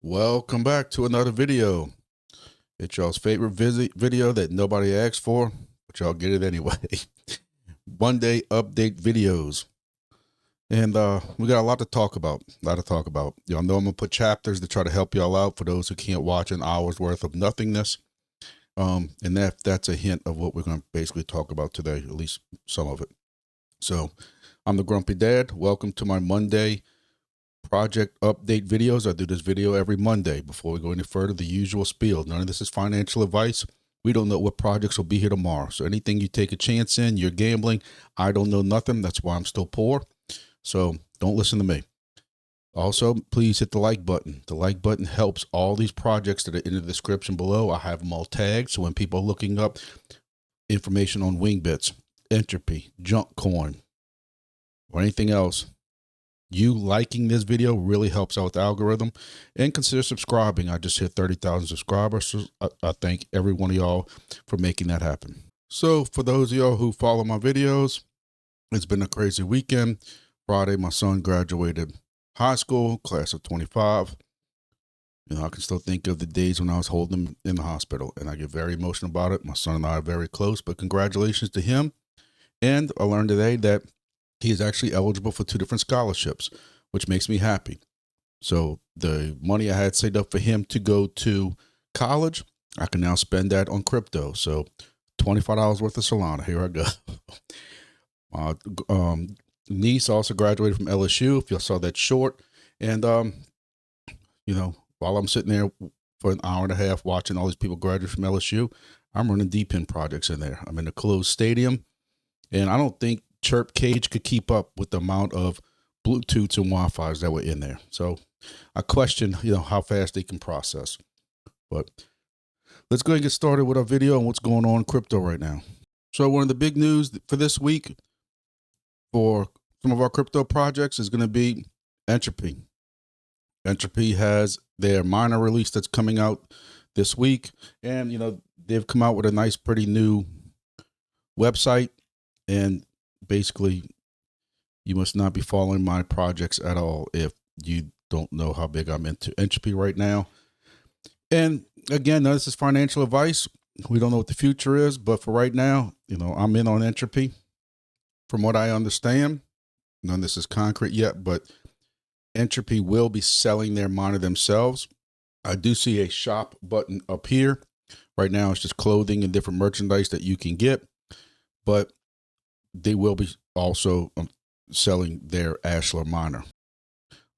Welcome back to another video. It's y'all's favorite video that nobody asked for, but y'all get it anyway. Monday update videos. And we got a lot to talk about. Y'all know I'm gonna put chapters to try to help y'all out for those who can't watch an hour's worth of nothingness. And that's a hint of what we're gonna basically talk about today, at least some of it. So I'm the Grumpy Dad. Welcome to my Monday project update videos. I do this video every Monday. Before we go any further, the usual spiel. None of this is financial advice. We don't know what projects will be here tomorrow. So anything you take a chance in, you're gambling. I don't know nothing. That's why I'm still poor. So don't listen to me. Also, please hit the like button. The like button helps all these projects that are in the description below. I have them all tagged. So when people are looking up information on Wingbits, Entropy, Junkcoin, or anything else, you liking this video really helps out the algorithm. And consider subscribing. I just hit 30,000 subscribers. So I thank every one of y'all for making that happen. So for those of y'all who follow my videos, it's been a crazy weekend. Friday, my son graduated high school, class of 25. You know, I can still think of the days when I was holding him in the hospital, and I get very emotional about it. My son and I are very close, but congratulations to him. And I learned today that he is actually eligible for 2 different scholarships, which makes me happy. So the money I had saved up for him to go to college, I can now spend that on crypto. So $25 worth of Solana. Here I go. My niece also graduated from LSU, if y'all saw that short. And, you know, while I'm sitting there for an hour and a half watching all these people graduate from LSU, I'm running DPIN projects in there. I'm in a closed stadium, and I don't think Chirp KAGE could keep up with the amount of Bluetooths and Wi-Fi's that were in there. So I question, you know, how fast they can process. But let's go ahead and get started with our video on what's going on in crypto right now. So one of the big news for this week for some of our crypto projects is going to be Entropy. Entropy has their miner release that's coming out this week. And, you know, they've come out with a nice, pretty new website. And basically, you must not be following my projects at all if you don't know how big I'm into Entropy right now. And again, this is financial advice. We don't know what the future is, but for right now, you know, I'm in on Entropy. From what I understand, none of this is concrete yet, but Entropy will be selling their miner themselves. I do see a shop button up here. Right now, it's just clothing and different merchandise that you can get, but they will be also selling their Ashlar miner.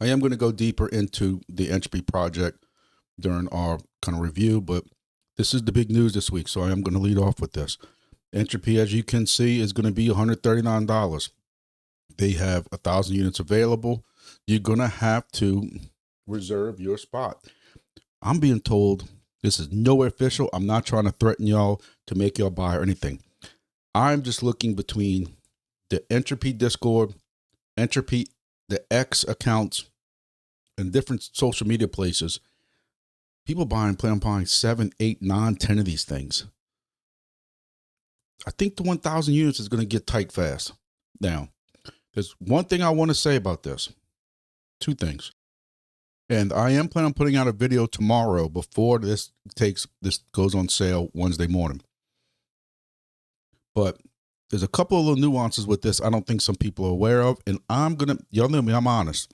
I am going to go deeper into the Entropy project during our kind of review, but this is the big news this week, so I am going to lead off with this. Entropy, as you can see, is going to be $139. They have 1,000 units available. You're going to have to reserve your spot. I'm being told this is nowhere official. I'm not trying to threaten y'all to make y'all buy or anything. I'm just looking between the Entropy Discord, Entropy, the X accounts, and different social media places. People plan on buying 7, 8, 9, 10 of these things. I think the 1,000 units is going to get tight fast. Now, there's one thing I want to say about this. 2 things. And I am planning on putting out a video tomorrow before this goes on sale Wednesday morning. But there's a couple of little nuances with this I don't think some people are aware of. And y'all know me, I'm honest.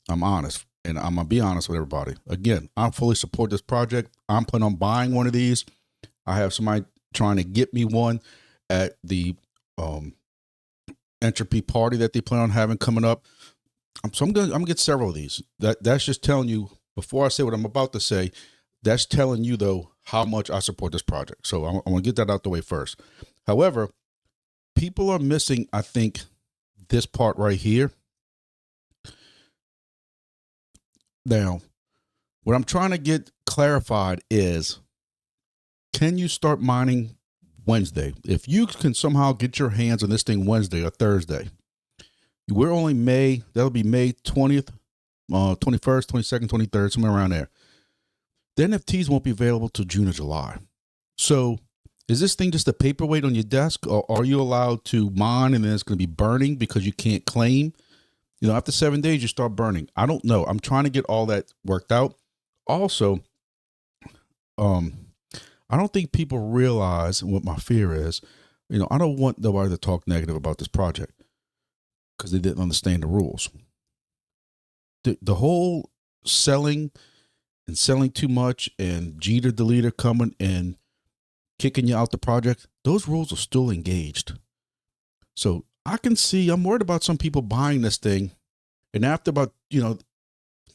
And I'm going to be honest with everybody. Again, I fully support this project. I'm planning on buying one of these. I have somebody trying to get me one at the Entropy party that they plan on having coming up. So I'm gonna get several of these. That's just telling you, before I say what I'm about to say, that's telling you though how much I support this project. So I want to get that out the way first. However, people are missing, I think, this part right here. Now, what I'm trying to get clarified is, can you start mining Wednesday? If you can somehow get your hands on this thing Wednesday or Thursday, we're only that'll be May 20th, 21st, 22nd, 23rd, somewhere around there. The NFTs won't be available till June or July. So is this thing just a paperweight on your desk, or are you allowed to mine and then it's going to be burning because you can't claim? You know, after 7 days, you start burning. I don't know. I'm trying to get all that worked out. also, I don't think people realize what my fear is. I don't want nobody to talk negative about this project because they didn't understand the rules. The whole selling and selling too much and Jeter deleter coming and kicking you out the project, those rules are still engaged. So I can see, I'm worried about some people buying this thing. And after about,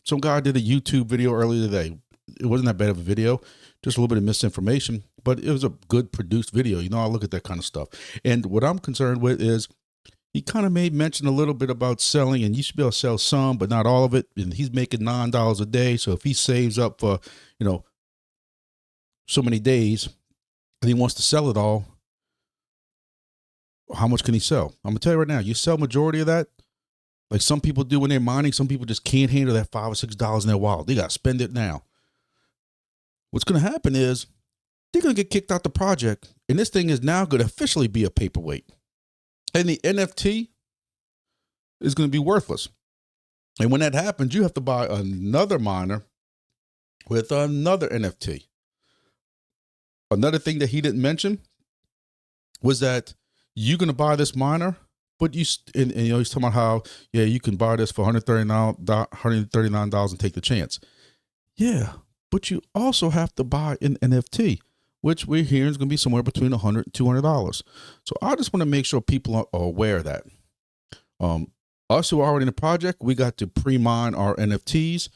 some guy did a YouTube video earlier today. It wasn't that bad of a video, just a little bit of misinformation, but it was a good produced video. I look at that kind of stuff. And what I'm concerned with is he kind of made mention a little bit about selling, and you should be able to sell some, but not all of it. And he's making $9 a day. So if he saves up for, so many days and he wants to sell it all, how much can he sell? I'm gonna tell you right now, you sell majority of that, like some people do when they're mining. Some people just can't handle that $5 or $6 in their wallet. They got to spend it now. What's going to happen is they're going to get kicked out the project, and this thing is now going to officially be a paperweight. And the NFT is going to be worthless. And when that happens, you have to buy another miner with another NFT. Another thing that he didn't mention was that you're going to buy this miner, but he's talking about how, you can buy this for $139 and take the chance. Yeah, but you also have to buy an NFT, which we're hearing is going to be somewhere between $100 and $200. So I just want to make sure people are aware of that. Us who are already in the project, we got to pre-mine our NFTs,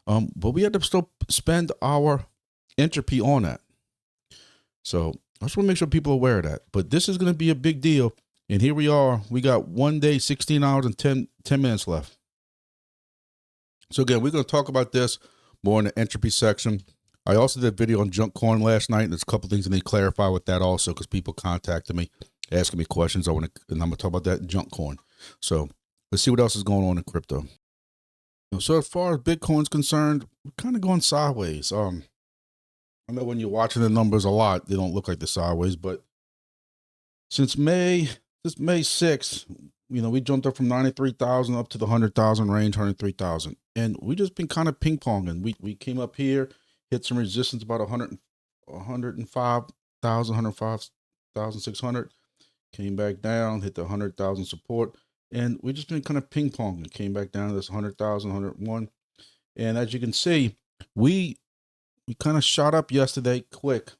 but we had to still spend our Entropy on that. So I just want to make sure people are aware of that. But this is going to be a big deal. And here we are. We got 1 day, 16 hours, and 10 minutes left. So again, we're going to talk about this more in the Entropy section. I also did a video on Junkcoin last night. There's a couple things I need to clarify with that also, because people contacted me, asking me questions. And I'm going to talk about that in Junkcoin. So let's see what else is going on in crypto. So as far as Bitcoin's concerned, we're kind of going sideways. I know when you're watching the numbers a lot, they don't look like the sideways, but since May 6th, we jumped up from 93,000 up to the 100,000 range, 103,000. And we just been kind of ping ponging. We came up here, hit some resistance about 105,600, came back down, hit the 100,000 support. And we just been kind of ping ponging. Came back down to this 100,000, 101. And as you can see, we kind of shot up yesterday quick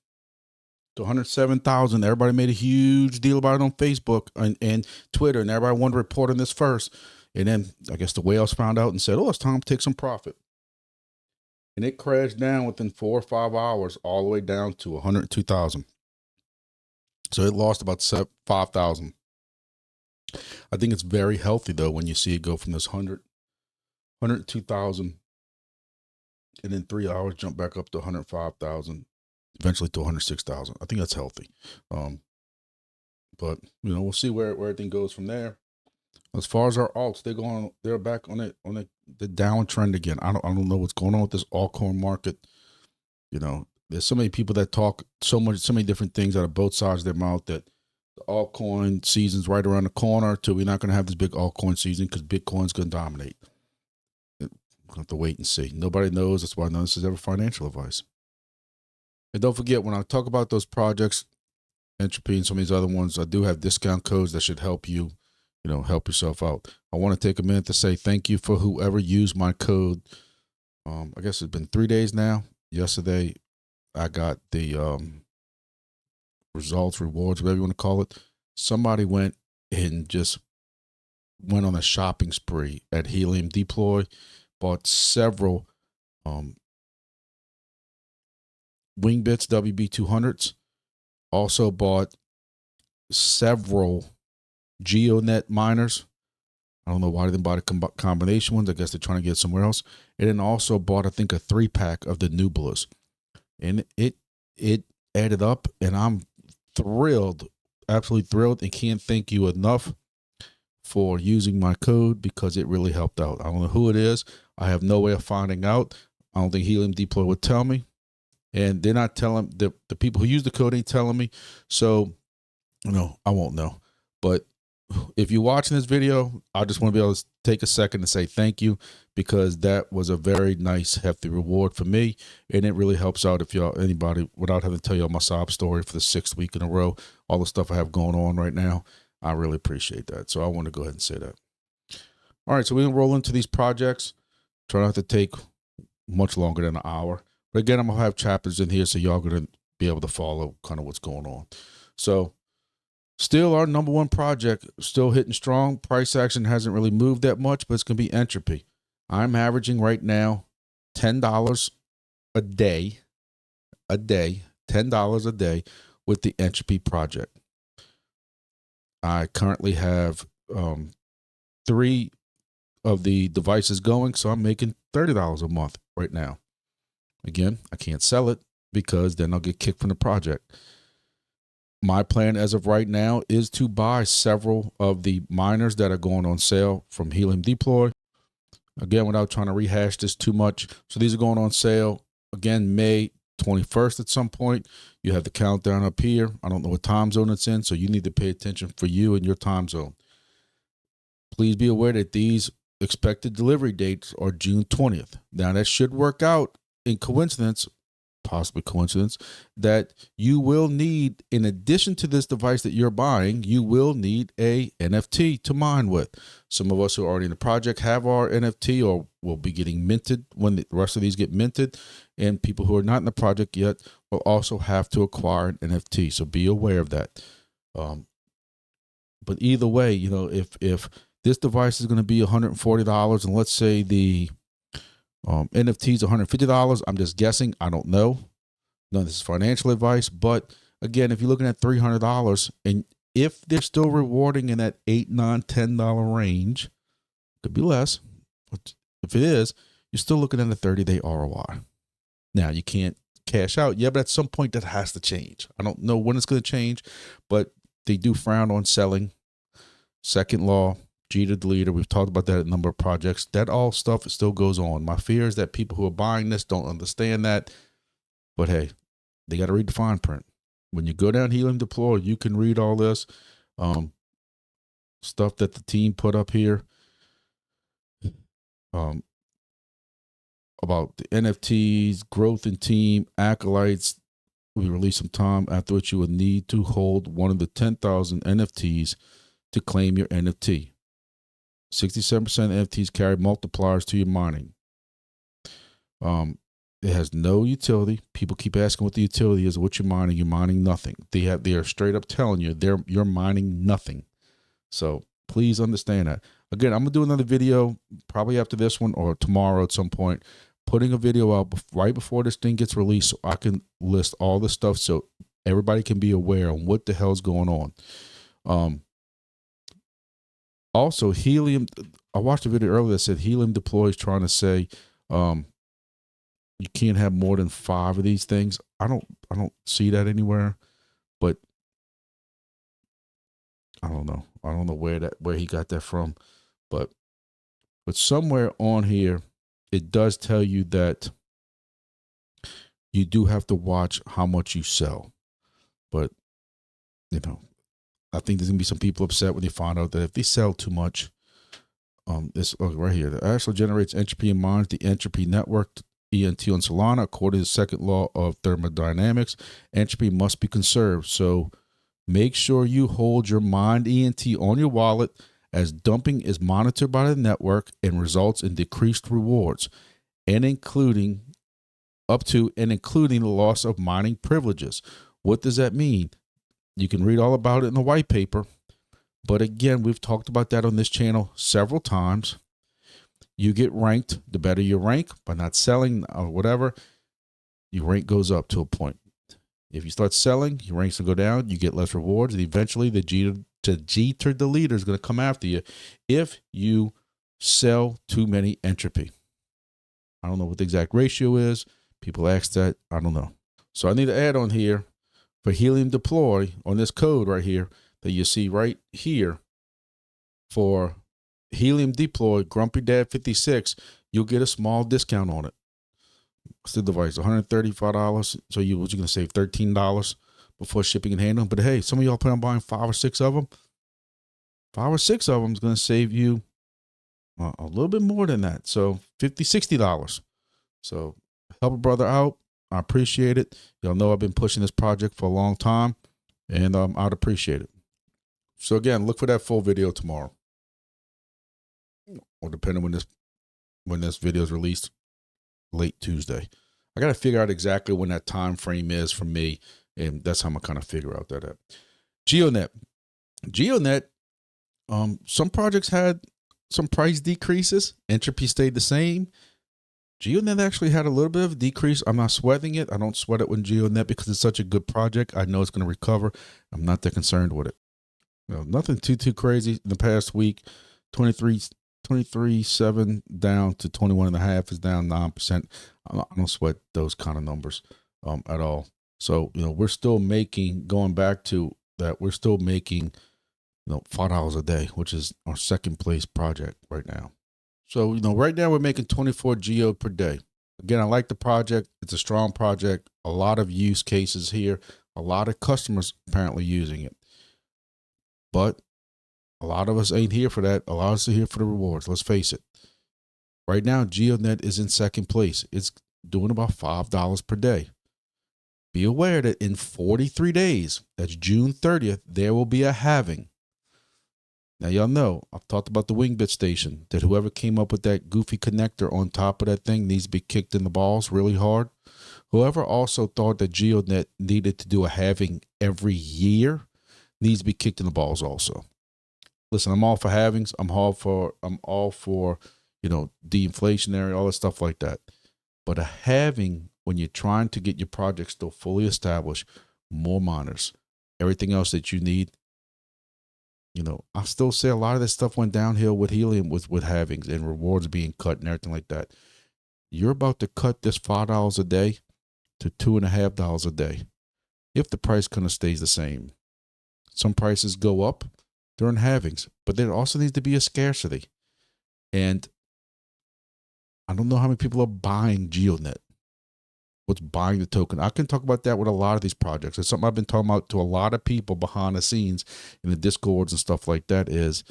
to 107,000. Everybody made a huge deal about it on Facebook and Twitter, and everybody wanted to report on this first. And then I guess the whales found out and said, it's time to take some profit. And it crashed down within 4 or 5 hours, all the way down to 102,000. So it lost about 5,000. I think it's very healthy, though, when you see it go from this 102,000 and in 3 hours jump back up to 105,000, eventually to 106,000. I think that's healthy. But we'll see where everything goes from there. As far as our alts, they're back on the downtrend again. I don't know what's going on with this altcoin market. There's so many people that talk so many different things out of both sides of their mouth, that the altcoin season's right around the corner, till we're not going to have this big altcoin season because Bitcoin's going to dominate. We'll have to wait and see. Nobody knows. That's why none of this is ever financial advice. And don't forget, when I talk about those projects, Entropy and some of these other ones, I do have discount codes that should help you, help yourself out. I want to take a minute to say thank you for whoever used my code. I guess it's been 3 days now. Yesterday, I got the results, rewards, whatever you want to call it. Somebody went and just went on a shopping spree at Helium Deploy, bought several Wingbits WB200s, also bought several GEODNET miners. I don't know why they didn't buy the combination ones. I guess they're trying to get somewhere else. And then also bought, I think, a 3-pack of the Nubulas. And it added up, and I'm thrilled, absolutely thrilled, and can't thank you enough for using my code, because it really helped out. I don't know who it is. I have no way of finding out. I don't think Helium Deploy would tell me. And they're not telling, the people who use the code ain't telling me. So, I won't know. But if you're watching this video, I just want to be able to take a second to say thank you, because that was a very nice, hefty reward for me. And it really helps out if y'all, anybody, without having to tell y'all my sob story for the 6th week in a row, all the stuff I have going on right now. I really appreciate that. So I want to go ahead and say that. All right. So we're going to roll into these projects. Try not to take much longer than an hour. But again, I'm going to have chapters in here so y'all going to be able to follow kind of what's going on. So still our number one project, still hitting strong. Price action hasn't really moved that much, but it's going to be Entropy. I'm averaging right now $10 a day, $10 a day with the Entropy project. I currently have 3 of the devices going, so I'm making $30 a month right now. Again, I can't sell it because then I'll get kicked from the project. My plan as of right now is to buy several of the miners that are going on sale from Helium Deploy. Again, without trying to rehash this too much. So these are going on sale, again, May 21st at some point. You have the countdown up here. I don't know what time zone it's in, so you need to pay attention for you and your time zone. Please be aware that these expected delivery dates are June 20th. Now, that should work out in coincidence, possibly coincidence, that you will need, in addition to this device that you're buying, you will need a NFT to mine with. Some of us who are already in the project have our NFT or will be getting minted when the rest of these get minted. And people who are not in the project yet will also have to acquire an NFT. So be aware of that. But either way, you know, if this device is going to be $140 and let's say the NFT is $150. I'm just guessing. I don't know. None of this is financial advice. But again, if you're looking at $300 and if they're still rewarding in that $8, $9, $10 range, could be less. But if it is, you're still looking at a 30-day ROI. Now, you can't cash out. Yeah, but at some point that has to change. I don't know when it's going to change, but they do frown on selling. Second law. G to deleter. We've talked about that at a number of projects. That all stuff still goes on. My fear is that people who are buying this don't understand that. But hey, they got to read the fine print. When you go down Helium Deploy, you can read all this stuff that the team put up here about the NFTs, growth in team, acolytes. We release some time after which you will need to hold one of the 10,000 NFTs to claim your NFT. 67% of NFTs carry multipliers to your mining. It has no utility. People keep asking what the utility is. What you're mining? You're mining nothing. They are straight up telling you you're mining nothing. So please understand that. Again, I'm gonna do another video probably after this one or tomorrow at some point, putting a video out right before this thing gets released so I can list all the stuff so everybody can be aware of what the hell's going on. Also, Helium, I watched a video earlier that said Helium Deploy is trying to say you can't have more than 5 of these things. I don't see that anywhere, but I don't know. I don't know where he got that from, but somewhere on here it does tell you that you do have to watch how much you sell. But you know, I think there's gonna be some people upset when they find out that if they sell too much, this right here, that actually generates entropy and mines the entropy network, ENT on Solana. According to the second law of thermodynamics, entropy must be conserved. So make sure you hold your mined ENT on your wallet, as dumping is monitored by the network and results in decreased rewards, and including the loss of mining privileges. What does that mean? You can read all about it in the white paper. But again, we've talked about that on this channel several times. You get ranked. The better your rank by not selling or whatever, your rank goes up to a point. If you start selling, your ranks will go down. You get less rewards. And eventually, the jitter deleter is going to come after you if you sell too many entropy. I don't know what the exact ratio is. People ask that. I don't know. So I need to add on here for Helium Deploy on this code right here that you see right here for Helium Deploy GrumpyDad 56, you'll get a small discount on it. What's the device? $135. So you're going to save $13 before shipping and handling. But hey, some of y'all plan on buying 5 or 6 of them. 5 or 6 of them is going to save you a little bit more than that. So $50, $60. So help a brother out. I appreciate it. Y'all know I've been pushing this project for a long time, and I'd appreciate it. So again, look for that full video tomorrow, or depending when this video is released, late Tuesday. I got to figure out exactly when that time frame is for me, and that's how I'm gonna kind of figure out that. GEODNET, some projects had some price decreases. Entropy stayed the same. GEODNET actually had a little bit of a decrease. I'm not sweating it. I don't sweat it when GEODNET because it's such a good project. I know it's going to recover. I'm not that concerned with it. Nothing too crazy in the past week. 23.7 down to 21.5 is down 9%. I don't sweat those kind of numbers at all. So, we're still making, going back to that, we're still making, $5 a day, which is our second place project right now. So, right now we're making 24 geo per day. Again, I like the project. It's a strong project. A lot of use cases here. A lot of customers apparently using it. But a lot of us ain't here for that. A lot of us are here for the rewards. Let's face it. Right now, GEODNET is in second place. It's doing about $5 per day. Be aware that in 43 days, that's June 30th, there will be a halving. Now, y'all know, I've talked about the Wingbits station, that whoever came up with that goofy connector on top of that thing needs to be kicked in the balls really hard. Whoever also thought that GEODNET needed to do a halving every year needs to be kicked in the balls also. Listen, I'm all for halvings. I'm all for de-inflationary, all that stuff like that. But a halving, when you're trying to get your project still fully established, more miners, everything else that you need, I still say a lot of this stuff went downhill with Helium, with halvings and rewards being cut and everything like that. You're about to cut this $5 a day to $2.50 a day if the price kind of stays the same. Some prices go up during halvings, but there also needs to be a scarcity. And I don't know how many people are buying GEODNET. What's buying the token? I can talk about that with a lot of these projects. It's something I've been talking about to a lot of people behind the scenes in the Discords and stuff like that is,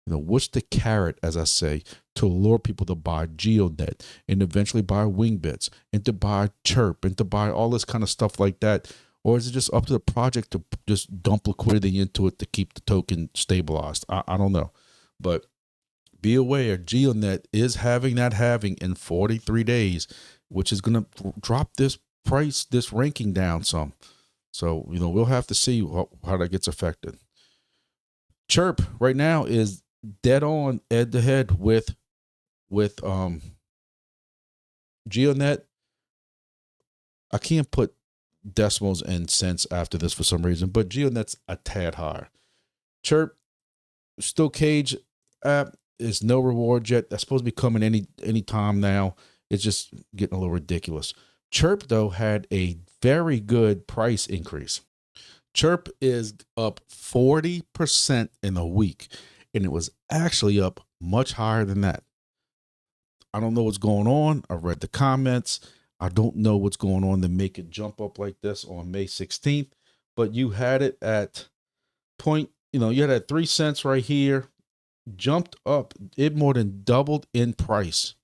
what's the carrot, as I say, to lure people to buy GEODNET and eventually buy Wingbits and to buy Chirp and to buy all this kind of stuff like that? Or is it just up to the project to just dump liquidity into it to keep the token stabilized? I don't know. But be aware, GEODNET is having that halving in 43 days, which is going to drop this price, this ranking down some. So, we'll have to see how that gets affected. Chirp right now is dead on head to head with GEODNET. I can't put decimals and cents after this for some reason, but GEODNET's a tad higher. Chirp, still KAGE app, is no reward yet. That's supposed to be coming any time now. It's just getting a little ridiculous. Chirp, though, had a very good price increase. Chirp is up 40% in a week, and it was actually up much higher than that. I don't know what's going on. I read the comments. I don't know what's going on to make it jump up like this on May 16th, but you had it at you had it at 3 cents right here, jumped up. It more than doubled in price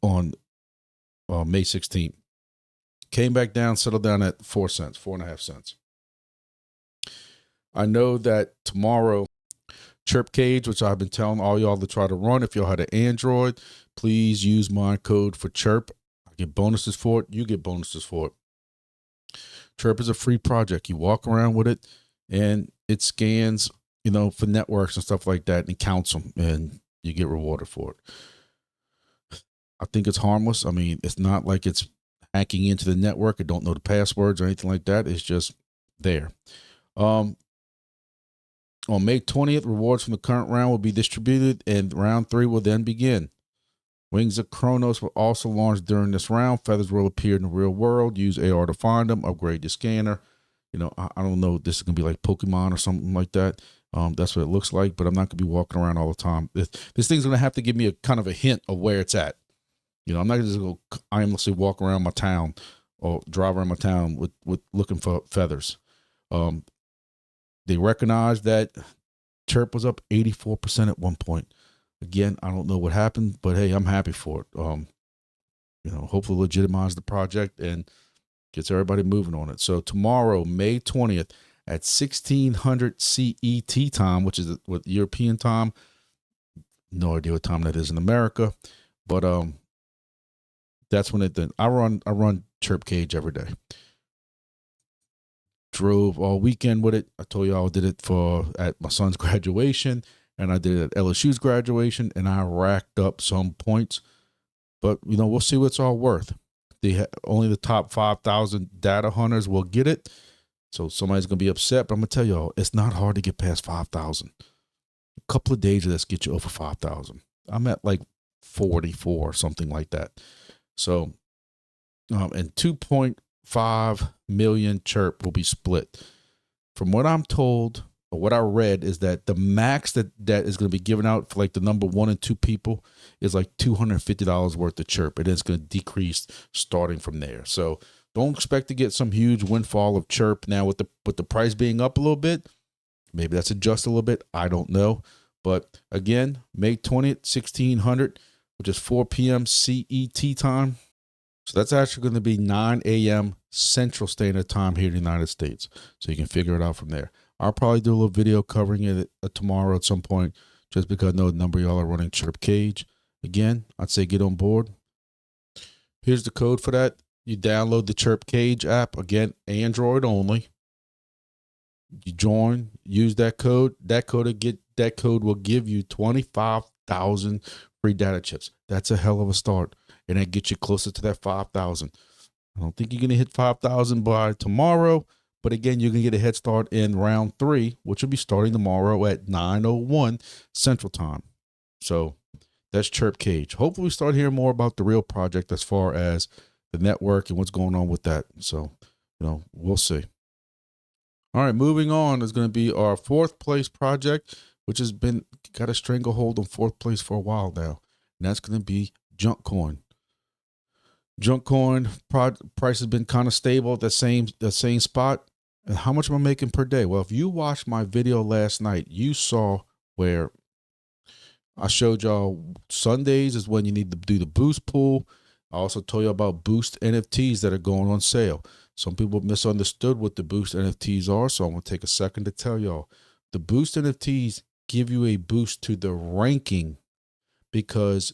on May 16th. Came back down, settled down at 4 cents, 4.5 cents. I know that tomorrow, Chirp KAGE, which I've been telling all y'all to try to run. If y'all had an Android, please use my code for Chirp. I get bonuses for it. You get bonuses for it. Chirp is a free project. You walk around with it, and it scans, for networks and stuff like that, and it counts them, and you get rewarded for it. I think it's harmless. I mean, it's not like it's hacking into the network. I don't know the passwords or anything like that. It's just there. On May 20th, rewards from the current round will be distributed, and round 3 will then begin. Wings of Chronos will also launch during this round. Feathers will appear in the real world. Use AR to find them. Upgrade your scanner. I don't know. This is going to be like Pokemon or something like that. That's what it looks like, but I'm not going to be walking around all the time. This thing's going to have to give me a kind of a hint of where it's at. I'm not going to just go aimlessly walk around my town or drive around my town with looking for feathers. They recognize that Chirp was up 84% at one point. Again, I don't know what happened, but hey, I'm happy for it. You know, hopefully legitimize the project and gets everybody moving on it. So tomorrow, May 20th at 1600 CET time, which is what European time. No idea what time that is in America, but that's when I run Chirp KAGE every day. Drove all weekend with it. I told you I did it at my son's graduation, and I did it at LSU's graduation, and I racked up some points. But you know, we'll see what it's all worth. Only the top 5,000 data hunters will get it. So somebody's gonna be upset, but I'm gonna tell y'all, it's not hard to get past 5,000. A couple of days of this get you over 5,000. I'm at like 44 or something like that. So, and 2.5 million Chirp will be split. From what I'm told, or what I read, is that the max that is going to be given out for like the number 1 and 2 people is like $250 worth of Chirp. And it's going to decrease starting from there. So don't expect to get some huge windfall of Chirp now with the price being up a little bit. Maybe that's adjusted a little bit. I don't know. But again, May 20th, 1600, which is 4 p.m. CET time. So that's actually going to be 9 a.m. Central Standard Time here in the United States. So you can figure it out from there. I'll probably do a little video covering it tomorrow at some point, just because I know a number of y'all are running Chirp KAGE. Again, I'd say get on board. Here's the code for that. You download the Chirp KAGE app. Again, Android only. You join, use that code. That code will give you 25,000 free data chips. That's a hell of a start, and that gets you closer to that 5,000. I don't think you're going to hit 5,000 by tomorrow, but again, you're going to get a head start in round 3, which will be starting tomorrow at 9:01 Central Time. So that's Chirp KAGE. Hopefully we start hearing more about the real project as far as the network and what's going on with that. So, you know, we'll see. All right, moving on is going to be our 4th place project, which has got a stranglehold on 4th place for a while now. And that's going to be Junkcoin. Junkcoin price has been kind of stable at the same spot. And how much am I making per day? Well, if you watched my video last night, you saw where I showed y'all Sundays is when you need to do the boost pool. I also told you about boost NFTs that are going on sale. Some people misunderstood what the boost NFTs are, so I'm going to take a second to tell y'all. The boost NFTs give you a boost to the ranking because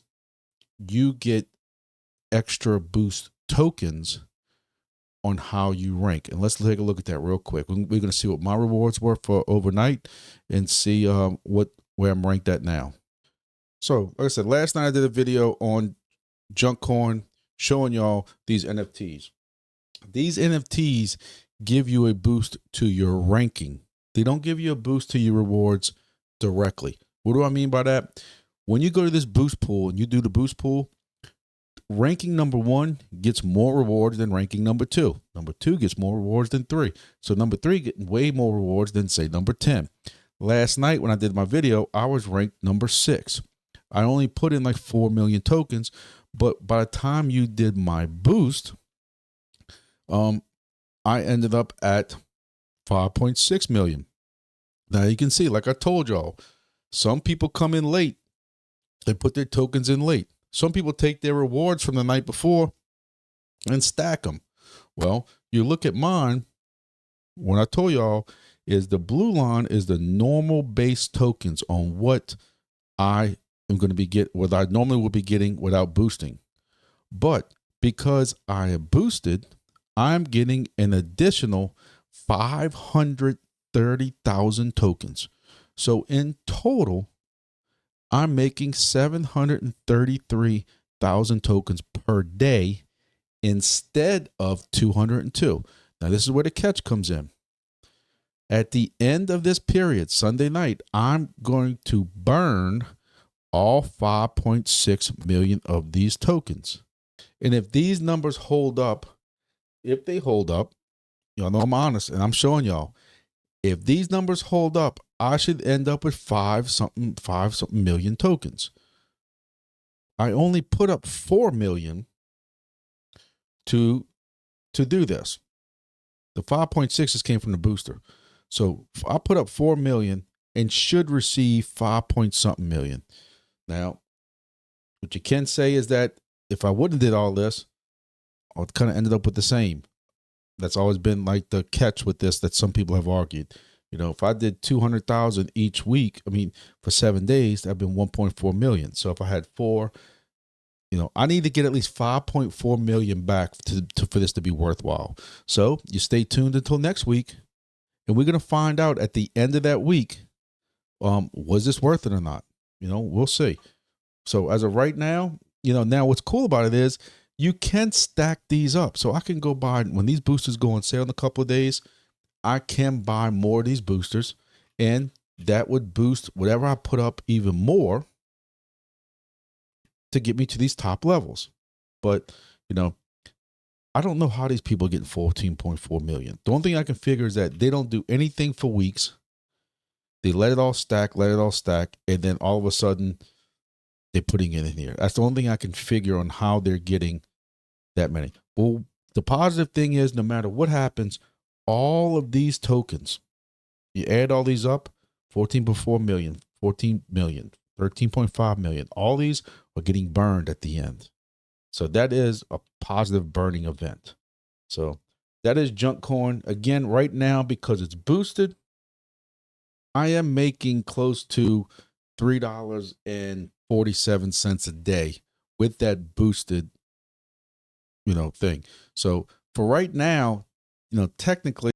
you get extra boost tokens on how you rank. And let's take a look at that real quick. We're going to see what my rewards were for overnight and see where I'm ranked at now. So, like I said, last night I did a video on Junkcoin showing y'all these NFTs. These NFTs give you a boost to your ranking. They don't give you a boost to your rewards directly. What do I mean by that? When you go to this boost pool and you do the boost pool, ranking number 1 gets more rewards than ranking number 2. Number 2 gets more rewards than 3. So number 3 getting way more rewards than, say, number 10. Last night when I did my video, I was ranked number 6. I only put in like 4 million tokens, but by the time you did my boost, I ended up at 5.6 million. Now you can see, like I told y'all, some people come in late. They put their tokens in late. Some people take their rewards from the night before and stack them. Well, you look at mine, what I told y'all is the blue line is the normal base tokens on what I am going to what I normally would be getting without boosting. But because I have boosted, I'm getting an additional 530,000 tokens. So in total, I'm making 733,000 tokens per day instead of 202. Now, this is where the catch comes in. At the end of this period, Sunday night, I'm going to burn all 5.6 million of these tokens. And if these numbers hold up, if they hold up, y'all know I'm honest and I'm showing y'all, if these numbers hold up, I should end up with 5 something million tokens. I only put up 4 million to do this. The 5.6 came from the booster. So I put up 4 million and should receive 5 point something million. Now, what you can say is that if I wouldn't did all this, I would kind of ended up with the same. That's always been like the catch with this that some people have argued. You know, if I did 200,000 each week, I mean, for 7 days, that'd been 1.4 million. So if I had 4, you know, I need to get at least 5.4 million back for this to be worthwhile. So you stay tuned until next week, and we're going to find out at the end of that week, was this worth it or not? You know, we'll see. So as of right now, you know, now what's cool about it is you can stack these up. So I can go buy, when these boosters go on sale in a couple of days, I can buy more of these boosters, and that would boost whatever I put up even more to get me to these top levels. But, you know, I don't know how these people are getting 14.4 million. The only thing I can figure is that they don't do anything for weeks. They let it all stack, and then all of a sudden they're putting it in here. That's the only thing I can figure on how they're getting that many. Well, the positive thing is no matter what happens, all of these tokens, you add all these up, 14.4 million, 14 million, 13.5 million, all these are getting burned at the end. So that is a positive burning event. So that is Junkcoin. Again, right now, because it's boosted, I am making close to $3.47 a day with that boosted, you know, thing. So for right now, you know, technically,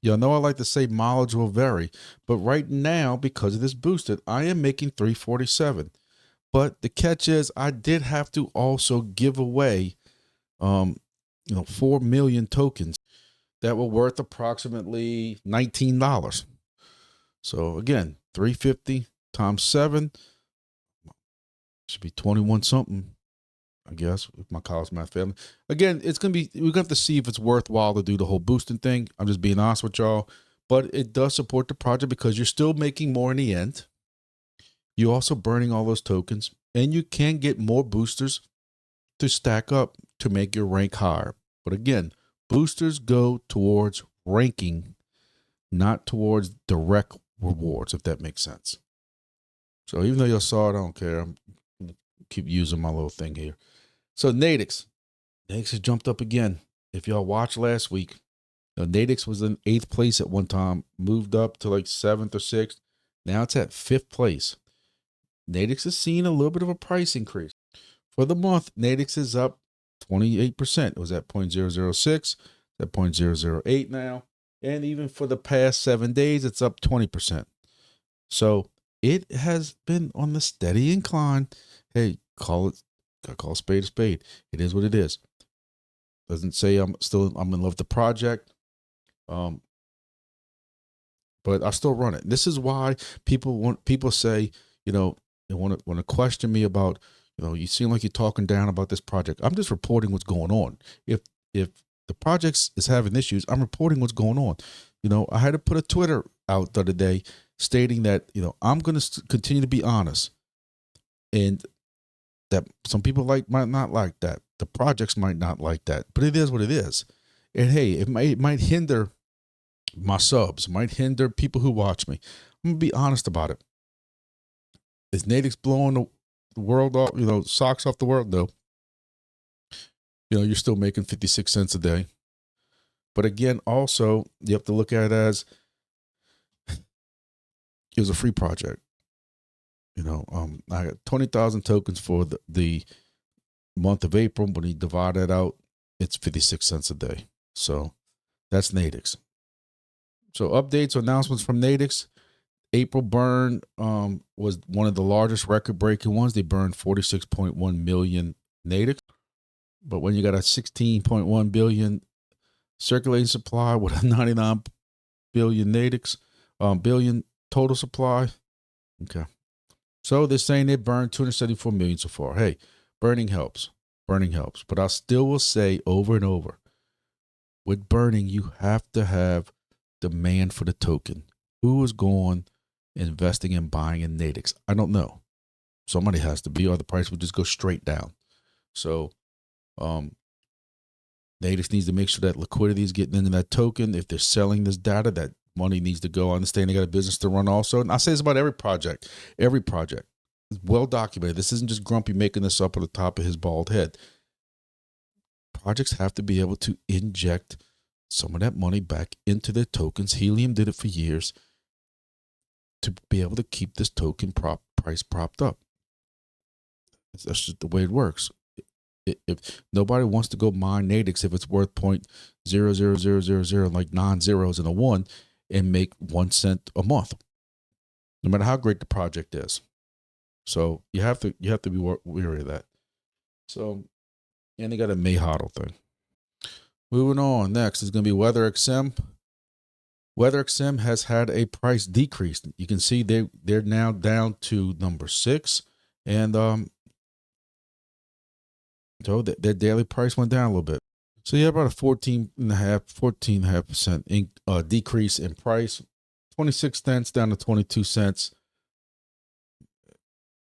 y'all know I like to say mileage will vary, but right now, because of this boosted, I am making $3.47. But the catch is I did have to also give away, you know, 4 million tokens that were worth approximately $19. So again, 350 times 7 should be 21 something, I guess, if my college math family. Again, it's going to be, we're going to have to see if it's worthwhile to do the whole boosting thing. I'm just being honest with y'all, but it does support the project because you're still making more in the end. You're also burning all those tokens, and you can get more boosters to stack up to make your rank higher. But again, boosters go towards ranking, not towards direct rewards, if that makes sense. So even though you saw it, I don't care. I'm going to keep using my little thing here. So NATIX has jumped up again. If y'all watched last week, NATIX was in 8th place at one time, moved up to like 7th or 6th. Now it's at 5th place. NATIX is seeing a little bit of a price increase. For the month, NATIX is up 28%. It was at 0.006, at 0.008 now. And even for the past 7 days, it's up 20%. So it has been on the steady incline. Hey, call a spade a spade. It is what it is. Doesn't say I'm in love with the project. But I still run it. This is why people say, you know, they want to question me about, you know, you seem like you're talking down about this project. I'm just reporting what's going on. If the project is having issues, I'm reporting what's going on. You know, I had to put a Twitter out the other day stating that, you know, I'm going to continue to be honest, and that some people might not like that. The projects might not like that, but it is what it is. And hey, it might hinder my subs, might hinder people who watch me. I'm gonna be honest about it. Is NATIX blowing the world off, you know, socks off the world? No. You know, you're still making 56 cents a day. But again, also, you have to look at it as it was a free project. You know, I got 20,000 tokens for the month of April. When you divide that out, it's 56 cents a day. So that's NATIX. So updates or announcements from NATIX. April burn was one of the largest record-breaking ones. They burned 46.1 million NATIX. But when you got a 16.1 billion circulating supply with a 99 billion NATIX, billion total supply, okay. So they're saying they burned 274 million so far. Hey, burning helps. Burning helps. But I still will say over and over, with burning, you have to have demand for the token. Who is going investing and buying in NATIX? I don't know. Somebody has to be, or the price would just go straight down. So NATIX needs to make sure that liquidity is getting into that token. If they're selling this data, that money needs to go. I understand they got a business to run also. And I say this about every project. Every project is well documented. This isn't just Grumpy making this up at the top of his bald head. Projects have to be able to inject some of that money back into their tokens. Helium did it for years to be able to keep this token price propped up. That's just the way it works. If nobody wants to go mine NATIX if it's worth 0.00000, like 9 zeros and a 1, and make 1 cent a month, no matter how great the project is. So you have to be wary of that. So, and they got a Mayhodl thing. Moving on, next is going to be WeatherXM. WeatherXM has had a price decrease. You can see they're now down to number 6, and so their daily price went down a little bit. So you have about a 14.5% decrease in price, 26 cents down to 22 cents.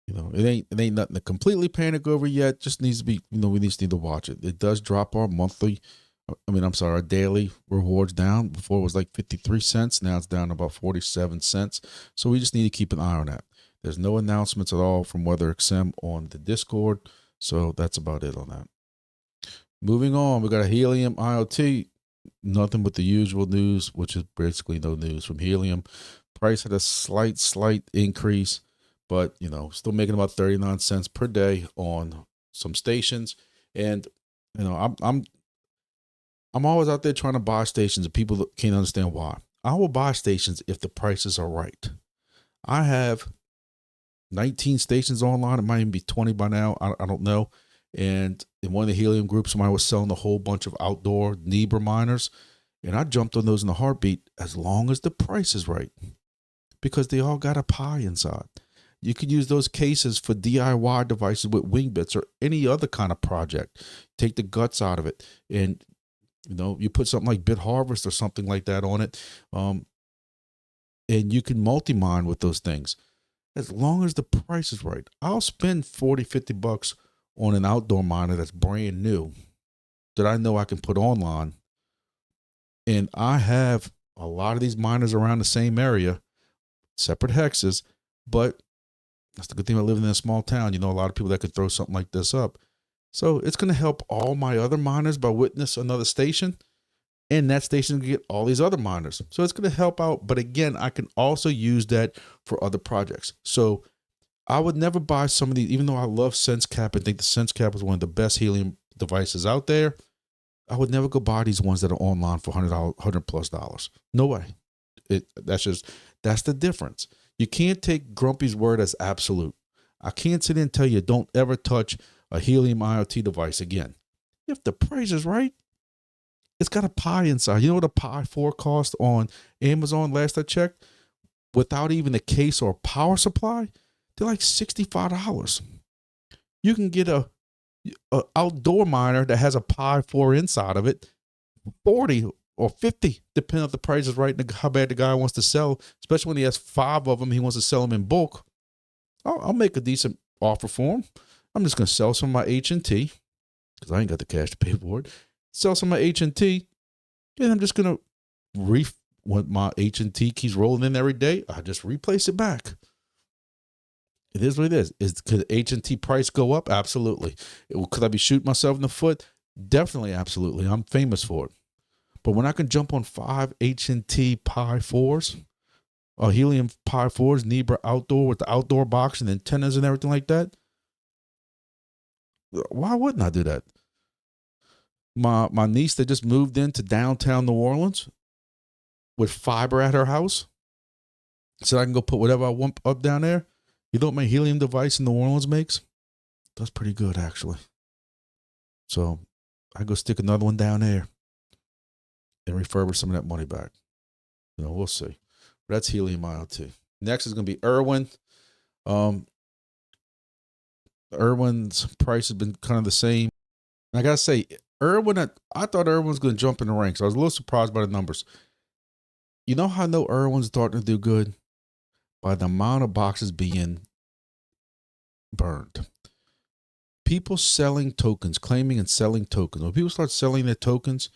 You know, it ain't nothing to completely panic over yet. Just needs to be, we just need to watch it. It does drop our our daily rewards down. Before it was like 53 cents. Now it's down to about 47 cents. So we just need to keep an eye on that. There's no announcements at all from WeatherXM on the Discord. So that's about it on that. Moving on, we got a Helium IoT. Nothing but the usual news, which is basically no news from Helium. Price had a slight increase, but still making about 39 cents per day on some stations. And I'm always out there trying to buy stations, and people can't understand why. I will buy stations if the prices are right. I have 19 stations online. It might even be 20 by now. I don't know. And in one of the Helium groups, somebody was selling a whole bunch of outdoor Nebra miners. And I jumped on those in a heartbeat as long as the price is right, because they all got a pie inside. You could use those cases for DIY devices with Wingbits or any other kind of project. Take the guts out of it. And, you put something like BitHarvest or something like that on it. And you can multi-mine with those things. As long as the price is right. I'll spend 40, 50 bucks on an outdoor miner that's brand new that I know I can put online. And I have a lot of these miners around the same area, separate hexes, but that's the good thing about living in a small town. A lot of people that could throw something like this up. So it's going to help all my other miners by witness another station, and that station can get all these other miners. So it's going to help out. But again, I can also use that for other projects. So I would never buy some of these, even though I love SenseCap and think the SenseCap is one of the best Helium devices out there. I would never go buy these ones that are online for $100+ No way. That's the difference. You can't take Grumpy's word as absolute. I can't sit and tell you don't ever touch a Helium IoT device again. If the price is right, it's got a pie inside. You know what a Pi 4 cost on Amazon last I checked? Without even a case or power supply, they're like $65. You can get a outdoor miner that has a Pi 4 inside of it, 40 or 50, depending if the price is right and how bad the guy wants to sell, especially when he has 5 of them, he wants to sell them in bulk. I'll make a decent offer for him. I'm just going to sell some of my H&T, because I ain't got the cash to pay for it. Sell some of my H&T, and I'm just going to when my H&T keeps rolling in every day, I just replace it back. It is what it is. Could H&T price go up? Absolutely. Could I be shooting myself in the foot? Definitely, absolutely. I'm famous for it. But when I can jump on 5 H&T Pi 4s, or Helium Pi 4s, Nebra outdoor with the outdoor box and antennas and everything like that, why wouldn't I do that? My niece that just moved into downtown New Orleans with fiber at her house said I can go put whatever I want up down there. You know what my Helium device in New Orleans makes? That's pretty good, actually. So I go stick another one down there and refurbish some of that money back. We'll see. But that's Helium IoT. Next is going to be ERWIN. ERWIN's price has been kind of the same. And I got to say, ERWIN, I thought ERWIN was going to jump in the ranks. I was a little surprised by the numbers. You know how I know ERWIN's starting to do good? By the amount of boxes being burned. People selling tokens, claiming and selling tokens. When people start selling their tokens,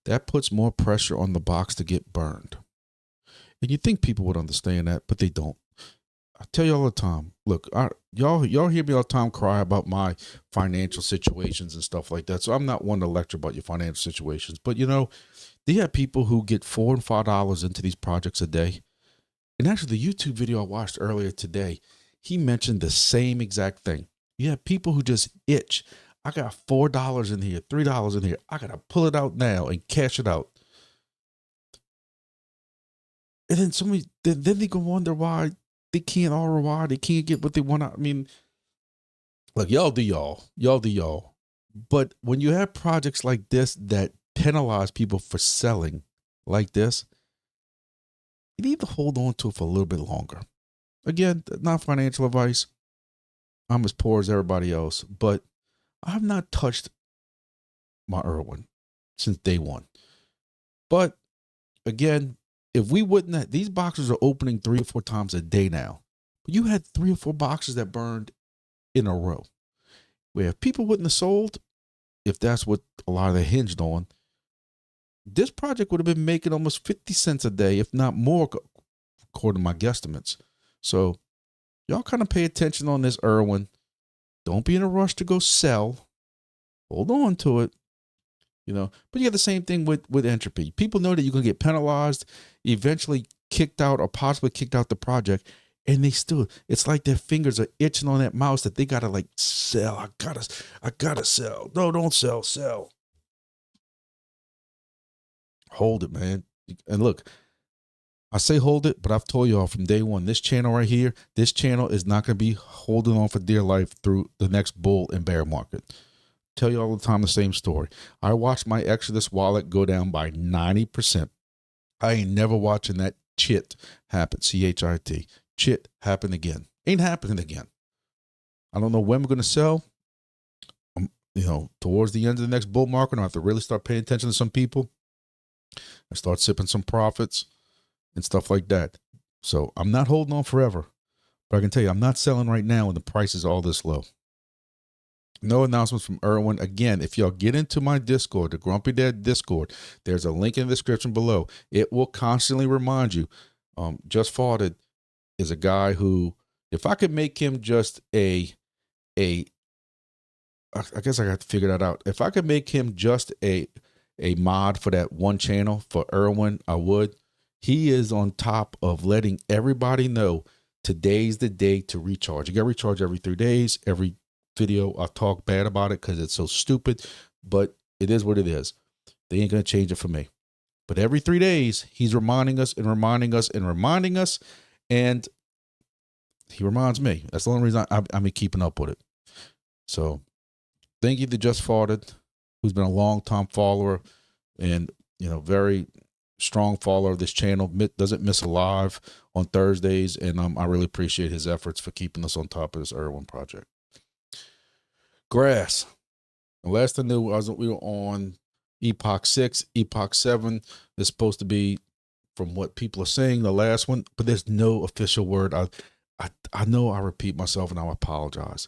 that puts more pressure on the box to get burned. And you think people would understand that, but they don't. I tell you all the time, look, y'all hear me all the time cry about my financial situations and stuff like that. So I'm not one to lecture about your financial situations, but you know, they have people who get $4 and $5 into these projects a day. And actually the YouTube video I watched earlier today, he mentioned the same exact thing. You have people who just itch. I got $4 in here, $3 in here. I got to pull it out now and cash it out. And then somebody, then they can wonder why they can't ROI, they can't get what they want. I mean, look, y'all do y'all. But when you have projects like this that penalize people for selling like this, you need to hold on to it for a little bit longer. Again, not financial advice. I'm as poor as everybody else, but I've not touched my ERWIN since day one. But again, if we wouldn't have, these boxes are opening 3 or 4 times a day now. But you had 3 or 4 boxes that burned in a row. Where if people wouldn't have sold, if that's what a lot of it hinged on, this project would have been making almost 50 cents a day, if not more, according to my guesstimates. So y'all kind of pay attention on this ERWIN. Don't be in a rush to go sell. Hold on to it. You know, but you have the same thing with Entropy. People know that you're going to get penalized, eventually kicked out or possibly kicked out the project. And they still, it's like their fingers are itching on that mouse that they got to like sell. I gotta sell. No, don't sell. Hold it, man. And look, I say hold it, but I've told y'all from day one, this channel right here, this channel is not going to be holding on for dear life through the next bull and bear market. Tell you all the time the same story. I watched my Exodus wallet go down by 90%. I ain't never watching that chit happen. CHIT. Chit happen again. Ain't happening again. I don't know when we're going to sell. You know, towards the end of the next bull market, I have to really start paying attention to some people and start sipping some profits and stuff like that. So I'm not holding on forever, but I can tell you, I'm not selling right now when the price is all this low. No announcements from ERWIN. Again, if y'all get into my Discord, the Grumpy Dad Discord, there's a link in the description below. It will constantly remind you. Just Farted is a guy who, if I could make him just I guess I got to figure that out. If I could make him just a mod for that one channel for ERWIN, I would. He is on top of letting everybody know today's the day to recharge. You got to recharge every 3 days. Every video I talk bad about it because it's so stupid, but it is what it is. They ain't going to change it for me. But every 3 days, he's reminding us and reminding us and reminding us, and he reminds me. That's the only reason I've been keeping up with it. So thank you to Just Farted, who's been a long-time follower and, you know, very strong follower of this channel. Doesn't miss a live on Thursdays, and I really appreciate his efforts for keeping us on top of this ERWIN project. Grass. The last I knew we were on Epoch 6. Epoch 7 is supposed to be, from what people are saying, the last one, but there's no official word. I know I repeat myself and I apologize.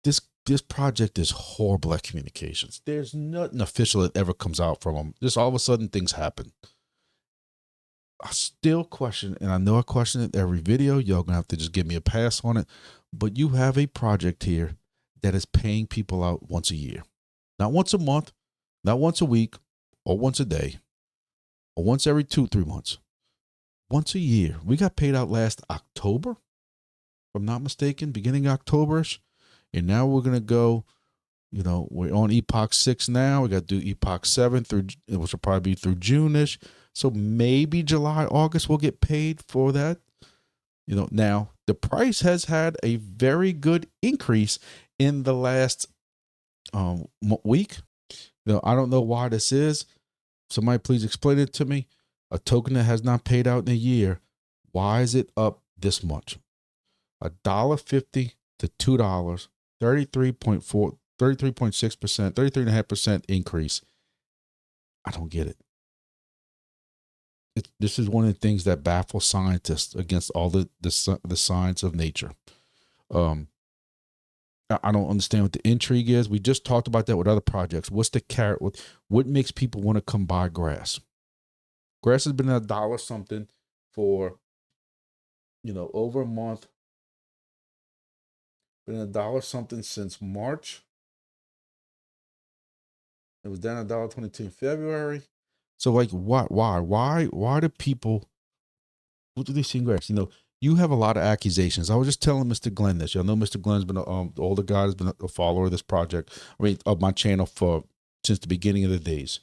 This project is horrible at communications. There's nothing official that ever comes out from them. Just all of a sudden things happen. I still question, and I know I question it every video. Y'all gonna have to just give me a pass on it. But you have a project here that is paying people out once a year. Not once a month, not once a week, or once a day, or once every 2-3 months. Once a year. We got paid out last October, if I'm not mistaken, beginning October-ish. And now we're going to go, you know, we're on Epoch 6 now. We got to do Epoch 7 through, which will probably be through June-ish. So maybe July, August we'll get paid for that. You know, now the price has had a very good increase in the last week. You know, I don't know why this is. Somebody please explain it to me. A token that has not paid out in a year, why is it up this much? $1.50 to $2, 33.6%, 33.5% increase. I don't get it. This is one of the things that baffles scientists against all the science of nature. I don't understand what the intrigue is. We just talked about that with other projects. What's the carrot? What makes people want to come buy grass? Grass has been $1 something for, over a month. Been $1 something since March. It was down $1.22 in February. So like, why do people, what do they see in graphs? You have a lot of accusations. I was just telling Mr. Glenn this. Y'all know Mr. Glenn's been the older guy, has been a follower of this project, of my channel since the beginning of the days.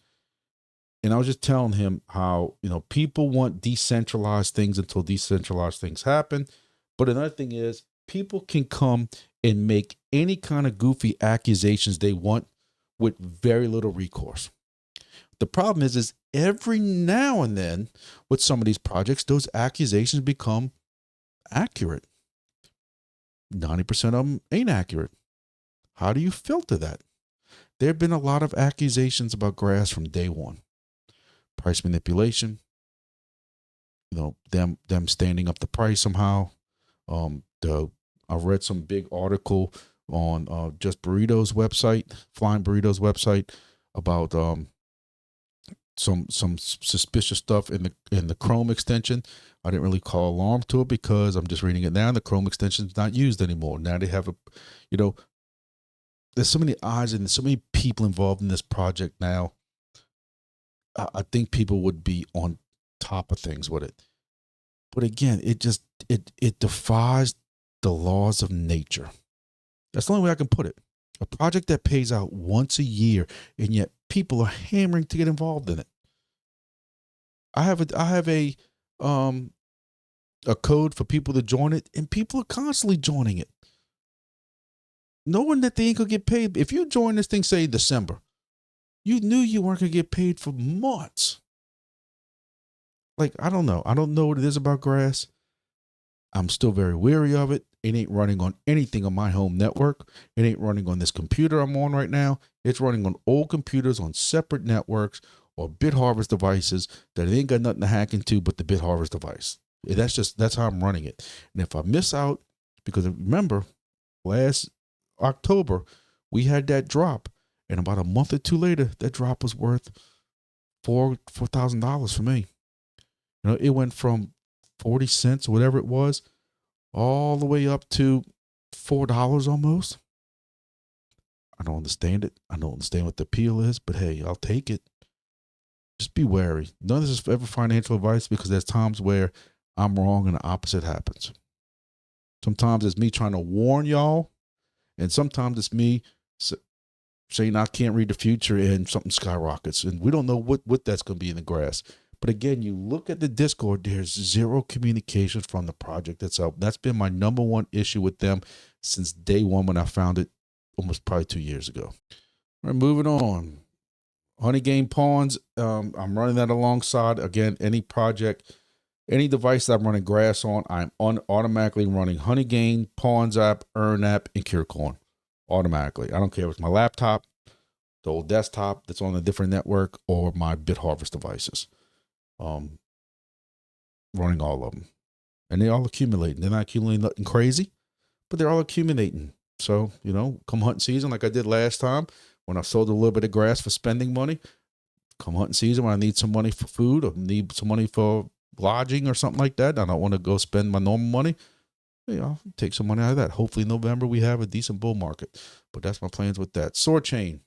And I was just telling him how, people want decentralized things until decentralized things happen. But another thing is, people can come and make any kind of goofy accusations they want with very little recourse. The problem is every now and then with some of these projects, those accusations become accurate. 90% of them ain't accurate. How do you filter that? There have been a lot of accusations about grass from day one. Price manipulation, them standing up the price somehow. I read some big article on Just Burrito's website, Flying Burrito's website, about some suspicious stuff in the Chrome extension. I didn't really call alarm to it because I'm just reading it now. The Chrome extension is not used anymore. Now they have there's so many eyes and so many people involved in this project now. I think people would be on top of things with it. But again, it defies the laws of nature. That's the only way I can put it. A project that pays out once a year, and yet people are hammering to get involved in it. I have a code for people to join it, and people are constantly joining it, knowing that they ain't gonna get paid. If you join this thing, say December, you knew you weren't gonna get paid for months. Like, I don't know what it is about grass. I'm still very weary of it. It ain't running on anything on my home network. It ain't running on this computer I'm on right now. It's running on old computers on separate networks or BitHarvest devices that it ain't got nothing to hack into but the BitHarvest device. That's how I'm running it. And if I miss out, because remember, last October, we had that drop. And about a month or two later, that drop was worth $4,000 for me. It went from 40 cents, whatever it was, all the way up to $4 almost. I don't understand it. I don't understand what the appeal is, but hey, I'll take it. Just be wary. None of this is ever financial advice, because there's times where I'm wrong and the opposite happens. Sometimes it's me trying to warn y'all, and sometimes it's me saying I can't read the future and something skyrockets, and we don't know what that's going to be in the grass. But again, you look at the Discord, there's zero communication from the project itself. That's been my number one issue with them since day one when I found it almost probably 2 years ago. All right, moving on. Honeygain pawns, I'm running that alongside, again, any project, any device that I'm running grass on, I'm automatically running Honeygain, Pawns app, Earn app, and Curecoin automatically. I don't care if it's my laptop, the old desktop that's on a different network, or my BitHarvest devices. Running all of them, and they all accumulating. They're not accumulating nothing crazy, but they're all accumulating. So, come hunting season, like I did last time when I sold a little bit of grass for spending money, come hunting season when I need some money for food or need some money for lodging or something like that, I don't want to go spend my normal money, I'll take some money out of that. Hopefully in November we have a decent bull market, but that's my plans with that. Soarchain.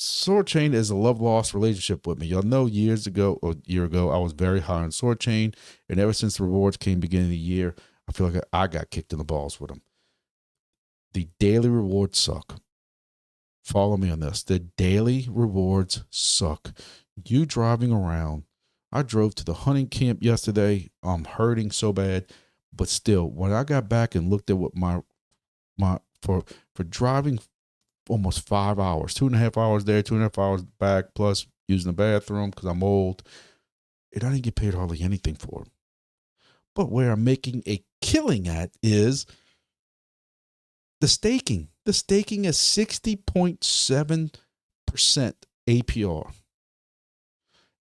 Soarchain is a love-lost relationship with me. Y'all know a year ago, I was very high on Soarchain, and ever since the rewards came beginning of the year, I feel like I got kicked in the balls with them. The daily rewards suck. Follow me on this. The daily rewards suck. You driving around. I drove to the hunting camp yesterday. I'm hurting so bad, but still, when I got back and looked at what for driving almost 5 hours, 2.5 hours there, 2.5 hours back, plus using the bathroom because I'm old, and I didn't get paid hardly anything for it. But where I'm making a killing at is the staking. The staking is 60.7% APR.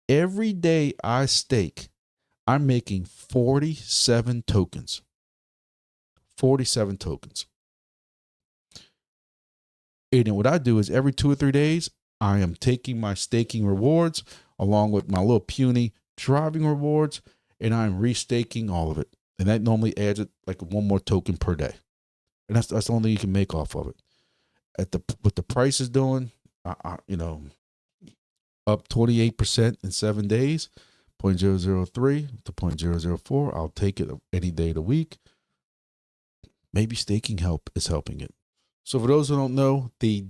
Every day I stake, I'm making 47 tokens. 47 tokens. And then what I do is every 2 or 3 days, I am taking my staking rewards along with my little puny driving rewards, and I'm restaking all of it. And that normally adds it like one more token per day. And that's the only thing you can make off of it. What the price is doing, you know, up 28% in 7 days, 0.003 to 0.004. I'll take it any day of the week. Maybe staking is helping it. So for those who don't know, the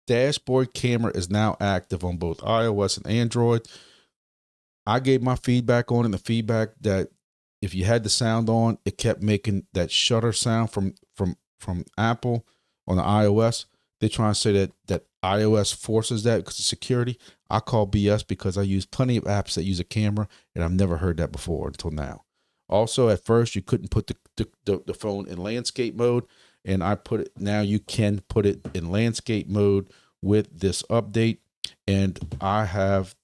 dashboard camera is now active on both iOS and Android. I gave my feedback on it, and the feedback that if you had the sound on, it kept making that shutter sound from Apple on the iOS. They're trying to say that iOS forces that because of security. I call BS because I use plenty of apps that use a camera, and I've never heard that before until now. Also, at first, you couldn't put the phone in landscape mode, and I put it, now you can put it in landscape mode with this update, and I have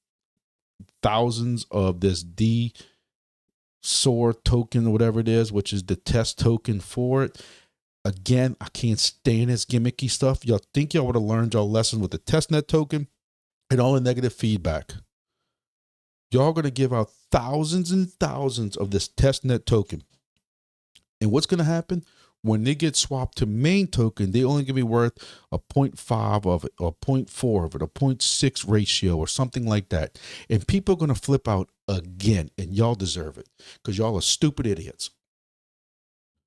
thousands of this Soar token or whatever it is, which is the test token for it. Again, I can't stand this gimmicky stuff. Y'all think y'all would have learned y'all lesson with the testnet token and all the negative feedback. Y'all going to give out thousands and thousands of this testnet token. And what's going to happen? When they get swapped to main token, they only going to be worth a 0.5 of it, or 0.4 of it, a 0.6 ratio, or something like that. And people are going to flip out again, and y'all deserve it because y'all are stupid idiots.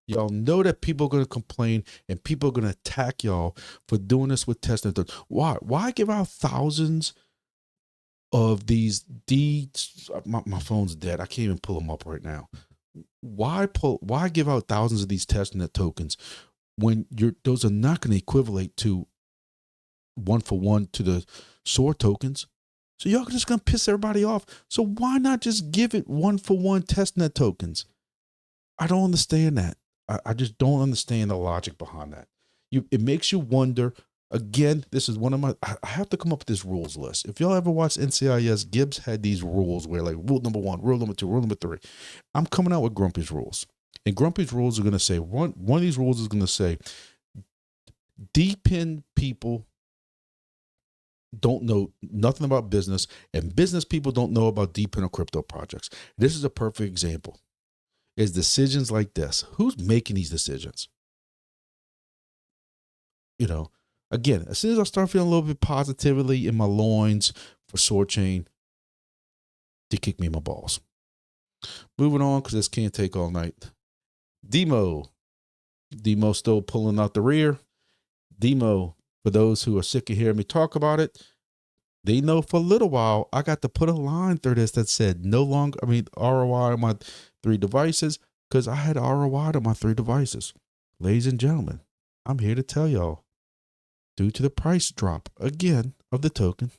Y'all know that people are going to complain, and people are going to attack y'all for doing this with testnet. Why give out thousands of these my phone's dead. I can't even pull them up right now. Why give out thousands of these testnet tokens when those are not going to equivalent to 1-for-1 to the Soar tokens? So y'all just going to piss everybody off. So why not just give it 1-for-1 testnet tokens? I don't understand that. I just don't understand the logic behind that. It makes you wonder. Again, this is one of I have to come up with this rules list. If y'all ever watched NCIS, Gibbs had these rules where like rule number 1, rule number 2, rule number 3. I'm coming out with Grumpy's rules. And Grumpy's rules are going to say, one of these rules is going to say, DPIN people don't know nothing about business, and business people don't know about DPIN or crypto projects. This is a perfect example. Is decisions like this. Who's making these decisions? You know, again, as soon as I start feeling a little bit positively in my loins for Soarchain, they kick me in my balls. Moving on, because this can't take all night. DIMO still pulling out the rear. DIMO, for those who are sick of hearing me talk about it, they know for a little while I got to put a line through this that said ROI on my 3 devices, because I had ROI on my 3 devices. Ladies and gentlemen, I'm here to tell y'all, due to the price drop again of the token,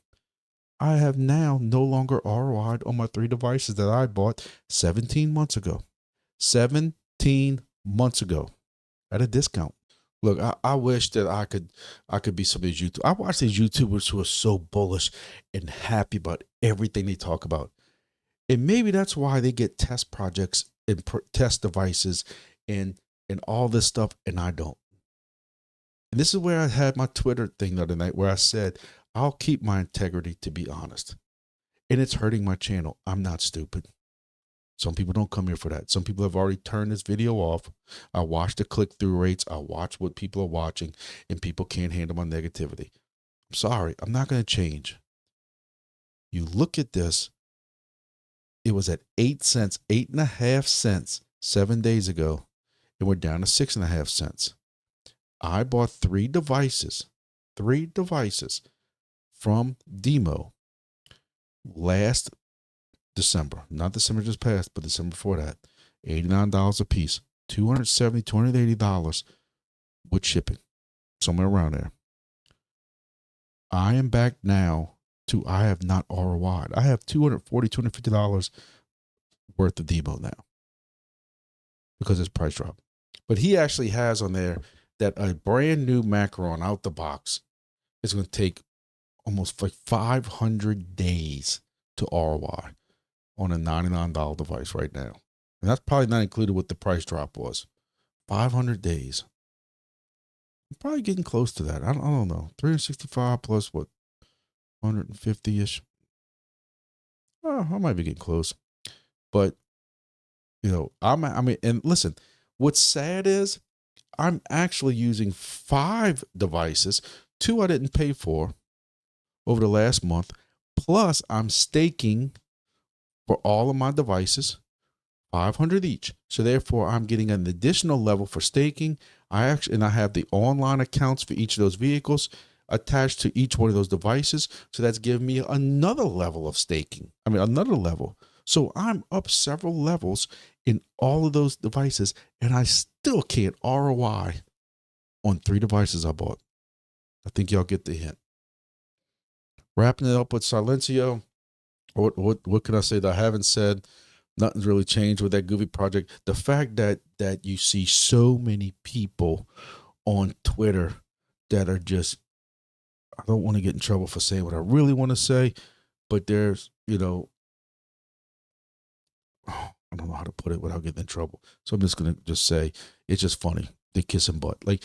I have now no longer ROI'd on my 3 devices that I bought 17 months ago. 17 months ago at a discount. Look, I wish that I could be some of these YouTubers. I watch these YouTubers who are so bullish and happy about everything they talk about. And maybe that's why they get test projects and test devices and all this stuff, and I don't. And this is where I had my Twitter thing the other night where I said, I'll keep my integrity, to be honest. And it's hurting my channel. I'm not stupid. Some people don't come here for that. Some people have already turned this video off. I watch the click-through rates. I watch what people are watching, and people can't handle my negativity. I'm sorry. I'm not going to change. You look at this. It was at 8 cents, 8.5 cents 7 days ago, and we're down to 6.5 cents. I bought 3 devices from DIMO last December, not December just passed, but December before that, $89 a piece, $270, $280 with shipping, somewhere around there. I am back now to, I have not ROI'd. I have $240, $250 worth of DIMO now because it's price drop. But he actually has on there that a brand new Macaron out the box is going to take almost like 500 days to ROI on a $99 device right now. And that's probably not included what the price drop was. 500 days. I'm probably getting close to that. I don't know. 365 plus what? 150-ish. Oh, I might be getting close. But I mean, and listen, what's sad is I'm actually using 5 devices. 2 I didn't pay for over the last month. Plus, I'm staking for all of my devices, 500 each. So therefore, I'm getting an additional level for staking. I have the online accounts for each of those vehicles attached to each one of those devices. So that's giving me another level of staking. I mean, another level. So I'm up several levels in all of those devices, and I still can't ROI on 3 devices I bought. I think y'all get the hint. Wrapping it up with Silencio. What can I say that I haven't said? Nothing's really changed with that Goofy project. The fact that you see so many people on Twitter that are just, I don't want to get in trouble for saying what I really want to say, but there's, I don't know how to put it without getting in trouble. So I'm just going to just say, it's just funny. They're kissing butt. Like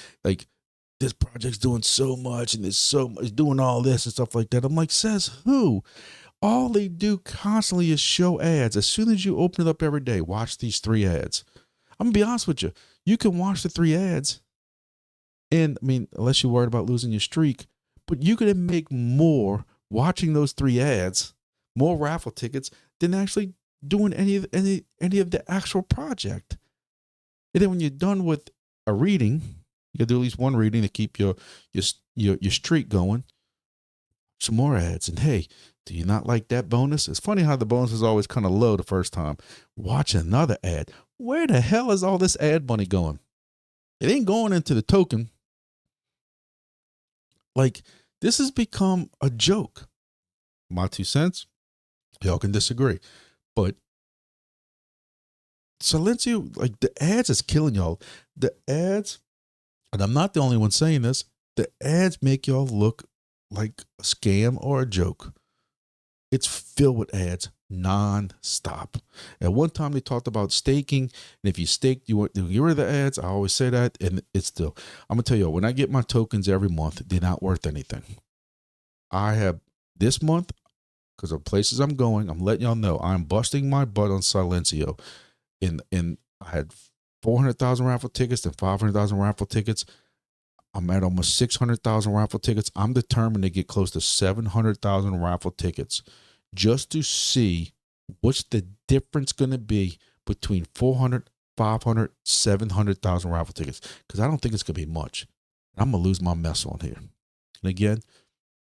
this project's doing so much and it's doing all this and stuff like that. I'm like, says who? All they do constantly is show ads. As soon as you open it up every day, watch these 3 ads. I'm going to be honest with you. You can watch the 3 ads. And I mean, unless you're worried about losing your streak, but you could make more watching those 3 ads, more raffle tickets than actually doing any of the actual project. And then when you're done with a reading, you got to do at least one reading to keep your streak going. Some more ads. And hey, do you not like that bonus? It's funny how the bonus is always kind of low the first time. Watch another ad. Where the hell is all this ad money going? It ain't going into the token. Like, this has become a joke. My 2 cents. Y'all can disagree. But Silencio, like, the ads is killing y'all. The ads, and I'm not the only one saying this, the ads make y'all look like a scam or a joke. It's filled with ads non-stop. At one time they talked about staking, and if you staked, you want to get rid of the ads. I always say that, and it's still. I'm gonna tell you, when I get my tokens every month, they're not worth anything. I have this month, because of places I'm going, I'm letting y'all know I'm busting my butt on Silencio. I had 400,000 raffle tickets and 500,000 raffle tickets. I'm at almost 600,000 raffle tickets. I'm determined to get close to 700,000 raffle tickets just to see what's the difference going to be between 400, 500, 700,000 raffle tickets, because I don't think it's going to be much. I'm going to lose my mess on here. And again,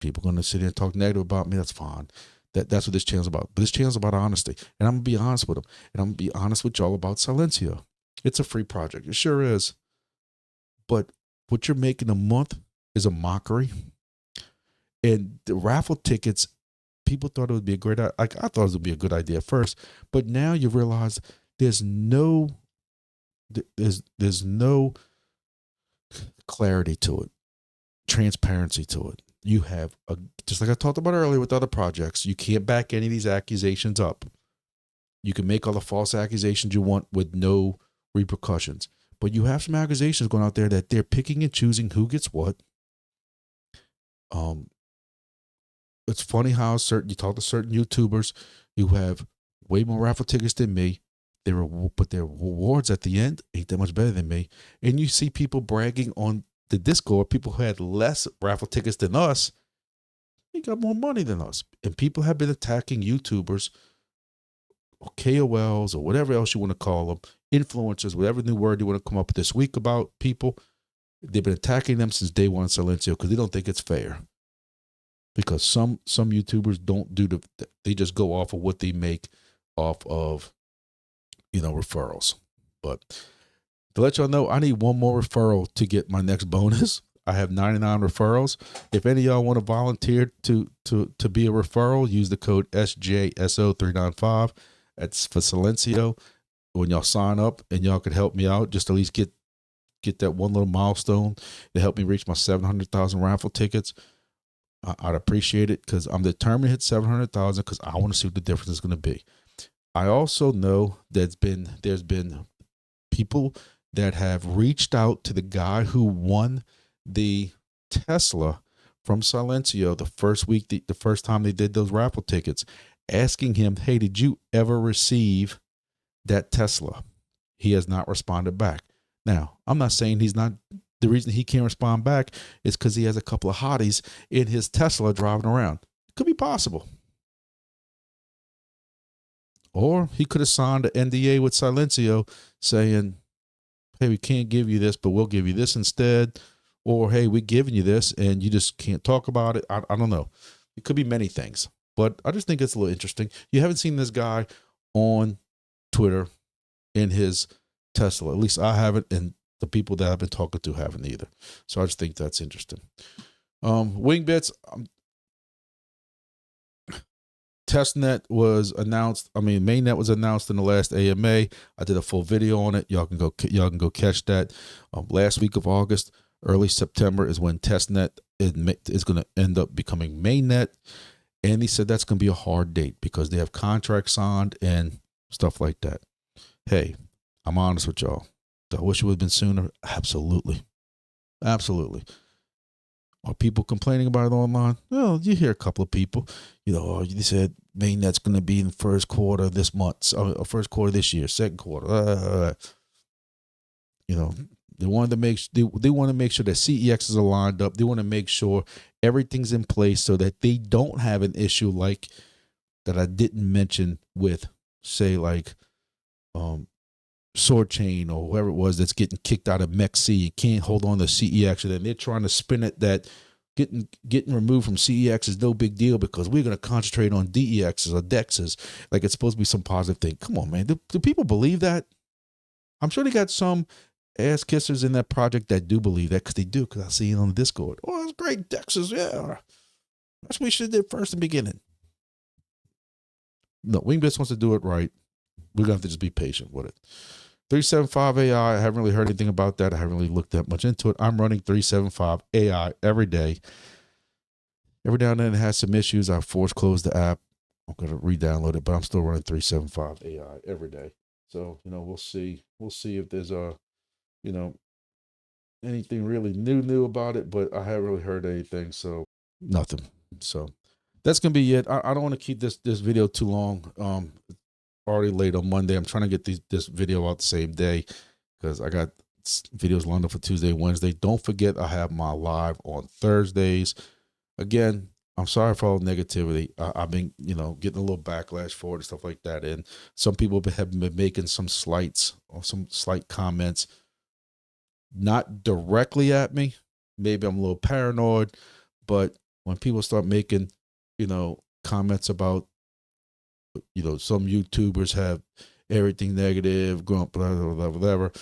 people are going to sit here and talk negative about me. That's fine. That's what this channel's about. But this channel's about honesty. And I'm going to be honest with them. And I'm going to be honest with y'all about Silencio. It's a free project. It sure is. But what you're making a month is a mockery. And the raffle tickets, people thought it would be a great idea. I thought it would be a good idea at first. But now you realize there's no clarity to it, transparency to it. You have, just like I talked about earlier with other projects, you can't back any of these accusations up. You can make all the false accusations you want with no repercussions. But you have some accusations going out there that they're picking and choosing who gets what. It's funny how you talk to certain YouTubers who have way more raffle tickets than me. But their rewards at the end ain't that much better than me. And you see people bragging on the Discord, people who had less raffle tickets than us, they got more money than us. And people have been attacking YouTubers or KOLs or whatever else you want to call them, influencers, whatever new word you want to come up with this week about people. They've been attacking them since day one in Silencio because they don't think it's fair. Because some YouTubers don't they just go off of what they make off of, referrals. But to let y'all know, I need one more referral to get my next bonus. I have 99 referrals. If any of y'all want to volunteer to be a referral, use the code SJSO395. That's for Silencio. When y'all sign up, and y'all could help me out, just at least get that one little milestone to help me reach my 700,000 raffle tickets. I'd appreciate it, because I'm determined to hit 700,000 because I want to see what the difference is going to be. I also know there's been people that have reached out to the guy who won the Tesla from Silencio the first week, the first time they did those raffle tickets, asking him, hey, did you ever receive that Tesla. He has not responded back. Now, I'm not saying he's not. The reason he can't respond back is because he has a couple of hotties in his Tesla driving around. It could be possible. Or he could have signed an NDA with Silencio saying, hey, we can't give you this, but we'll give you this instead. Or, hey, we're giving you this and you just can't talk about it. I don't know. It could be many things. But I just think it's a little interesting. You haven't seen this guy on Twitter in his Tesla. At least I haven't, and the people that I've been talking to haven't either. So I just think that's interesting. Wingbits, testnet was announced. I mean, mainnet was announced in the last AMA. I did a full video on it. Y'all can go catch that. Last week of August, early September is when testnet is going to end up becoming mainnet. And he said that's going to be a hard date because they have contracts signed and stuff like that. Hey, I'm honest with y'all. Do I wish it would have been sooner? Absolutely. Absolutely. Are people complaining about it online? Well, you hear a couple of people, you said mainnet's going to be in first quarter this month, or first quarter this year, second quarter. They wanted to they want to make sure that CEXs are lined up. They want to make sure everything's in place so that they don't have an issue like that I didn't mention with, say, like Soarchain or whoever it was that's getting kicked out of MEXC and can't hold on to CEX, and then they're trying to spin it that getting removed from CEX is no big deal because we're going to concentrate on DEXs or DEXs like it's supposed to be some positive thing. Come on, man. Do people believe that? I'm sure they got some ass kissers in that project that do believe that, because they do, because I see it on the Discord. Oh, it's great, DEXs, yeah. That's what we should have did first in the beginning. No, Wingbits wants to do it right. We're going to have to just be patient with it. 375 AI, I haven't really heard anything about that. I haven't really looked that much into it. I'm running 375 AI every day. Every now and then it has some issues. I force close the app. I'm going to re-download it, but I'm still running 375 AI every day. So, we'll see. We'll see if there's anything really new about it, but I haven't really heard anything. So nothing. So that's going to be it. I don't want to keep this video too long. Already late on Monday. I'm trying to get this video out the same day because I got videos lined up for Tuesday, Wednesday. Don't forget, I have my live on Thursdays. Again, I'm sorry for all the negativity. I've been, getting a little backlash for it and stuff like that. And some people have been making some slight comments, not directly at me. Maybe I'm a little paranoid, but when people start making, comments about, some YouTubers have everything negative, blah, blah, blah, whatever.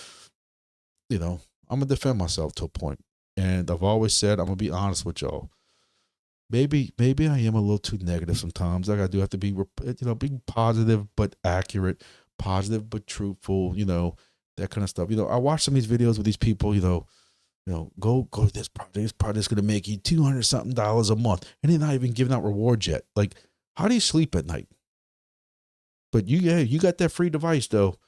I'm going to defend myself to a point. And I've always said, I'm going to be honest with y'all. Maybe I am a little too negative sometimes. Like I do have to be, being positive but accurate, positive but truthful, that kind of stuff. I watch some of these videos with these people, go to this project. This project's going to make you $200 something a month. And they're not even giving out rewards yet. Like, how do you sleep at night? But you got that free device though.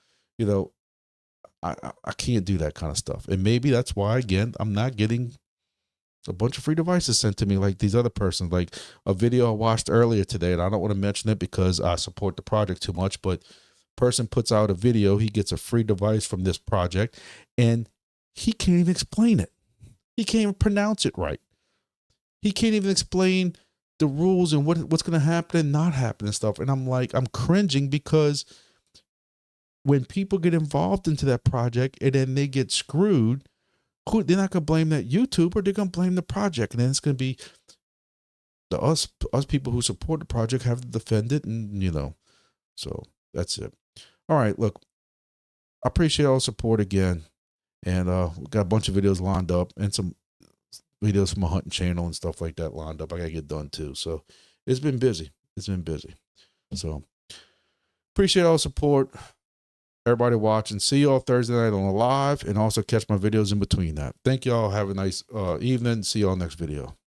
I can't do that kind of stuff. And maybe that's why, again, I'm not getting a bunch of free devices sent to me like these other persons. Like a video I watched earlier today, and I don't want to mention it because I support the project too much, but person puts out a video, he gets a free device from this project, and he can't even explain it. He can't even pronounce it right. He can't even explain the rules and what's going to happen and not happen and stuff. And I'm like, I'm cringing because when people get involved into that project and then they get screwed, they're not going to blame that YouTuber. They're going to blame the project. And then it's going to be us people who support the project have to defend it. And, so that's it. All right, look, I appreciate all the support again. And we got a bunch of videos lined up and some videos from my hunting channel and stuff like that lined up. I got to get done too. So it's been busy. So appreciate all the support. Everybody watching. See y'all Thursday night on the live, and also catch my videos in between that. Thank y'all. Have a nice evening. See y'all next video.